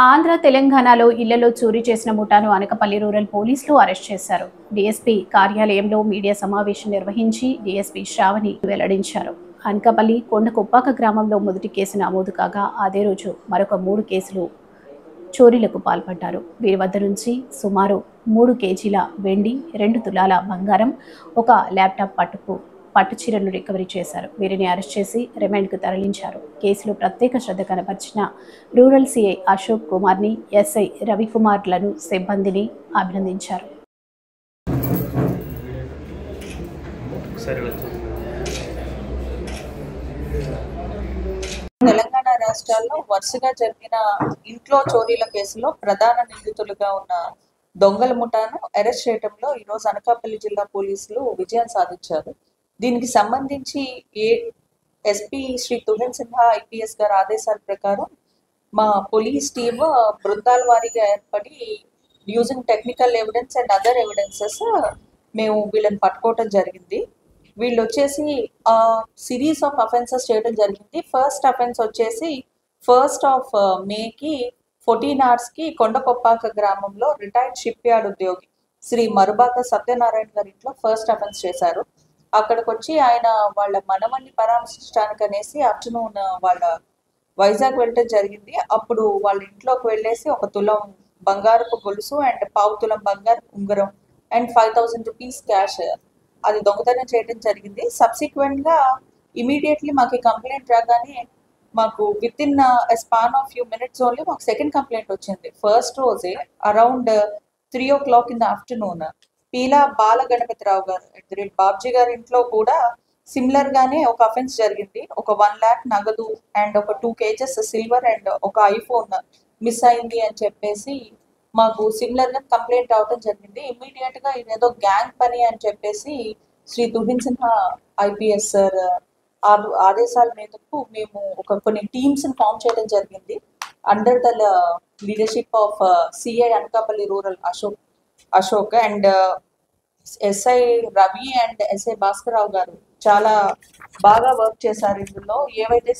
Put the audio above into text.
ఆంధ్ర తెలంగాణలో ఇళ్లలో చోరీ చేసిన ముఠాను అనకాపల్లి రూరల్ పోలీసులు అరెస్ట్ చేశారు. డీఎస్పీ కార్యాలయంలో మీడియా సమావేశం నిర్వహించి డీఎస్పీ శ్రావణి వెల్లడించారు. అనకాపల్లి కొండకొప్పాక గ్రామంలో మొదటి కేసు నమోదు కాగా అదే రోజు మరొక 3 కేసులు చోరీలకు పాల్పడ్డారు. వీరి వద్ద నుంచి సుమారు 3 కేజీల వెండి, 2 తులాల బంగారం, ఒక ల్యాప్టాప్ పట్టుచీరను రికవరీ చేశారు. వీరిని అరెస్ట్ చేసి రిమాండ్కు తరలించారు. కేసులో ప్రత్యేక శ్రద్ధ కనబర్చిన రూరల్ సిఐ అశోక్ కుమార్ని, ఎస్ఐ రవికుమార్లను సిబ్బందిని అభినందించారు. తెలంగాణ రాష్ట్రాల్లో వరుసగా జరిగిన ఇంట్లో చోరీల కేసులో ప్రధాన నిందితులుగా ఉన్న దొంగల ముఠాను అరెస్ట్ చేయడంలో ఈరోజు అనకాపల్లి జిల్లా పోలీసులు విజయం సాధించారు. దీనికి సంబంధించి ఎస్పీ శ్రీ తుహిన్ సిన్హా ఐపీఎస్ గారి ఆదేశాల ప్రకారం మా పోలీస్ టీమ్ బృందాల వారీగా ఏర్పడి using technical evidence and other evidences మేము వీళ్ళని పట్టుకోవటం జరిగింది. వీళ్ళు వచ్చేసి సిరీస్ ఆఫ్ అఫెన్సెస్ చేయడం జరిగింది. ఫస్ట్ అఫెన్స్ వచ్చేసి 1st ఆఫ్ మేకి 14 hours కొండకొప్పాక గ్రామంలో రిటైర్డ్ షిప్ యార్డ్ ఉద్యోగి శ్రీ మరుబాక సత్యనారాయణ గారి ఇంట్లో ఫస్ట్ అఫెన్స్ చేశారు. అక్కడికి వచ్చి ఆయన వాళ్ళ మనవన్ని పరామర్శించడానికి అనేసి ఆఫ్టర్నూన్ వాళ్ళ వైజాగ్ వెళ్ళటం జరిగింది. అప్పుడు వాళ్ళ ఇంట్లోకి వెళ్ళేసి 1 తులం బంగారపు గొలుసు అండ్ 1/4 తులం బంగారు ఉంగరం అండ్ 5,000 రూపీస్ క్యాష్ అది దొంగతనం చేయడం జరిగింది. సబ్సిక్వెంట్ గా ఇమీడియట్లీ మాకు కంప్లైంట్ రాగానే మాకు within span of few minutes only మాకు సెకండ్ కంప్లైంట్ వచ్చింది. ఫస్ట్ రోజే around 3 o'clock in the afternoon Peela Bala Ganapathirao గారు బాబ్జీ గారి ఇంట్లో కూడా సిమిలర్ గానే ఒక అఫెన్స్ జరిగింది. ఒక 1 lakh నగదు అండ్ ఒక 2 kgs సిల్వర్ అండ్ ఒక ఐఫోన్ మిస్ అయింది అని చెప్పేసి మాకు సిమిలర్ గా కంప్లైంట్ అవడం జరిగింది. ఇమ్మీడియట్ గా ఇదేదో గ్యాంగ్ పని అని చెప్పేసి శ్రీ తుహిన్ సిన్హా ఐపీఎస్ సార్ ఆదేశాల మేరకు మేము కొన్ని టీమ్స్ ని ఫామ్ చేయడం జరిగింది. Under the leadership of CI Anakapalli rural Ashok and SI Ravi and SI Bhaskar Rao గారు చాలా బాగా వర్క్ చేశారు. ఇందులో ఏవైతే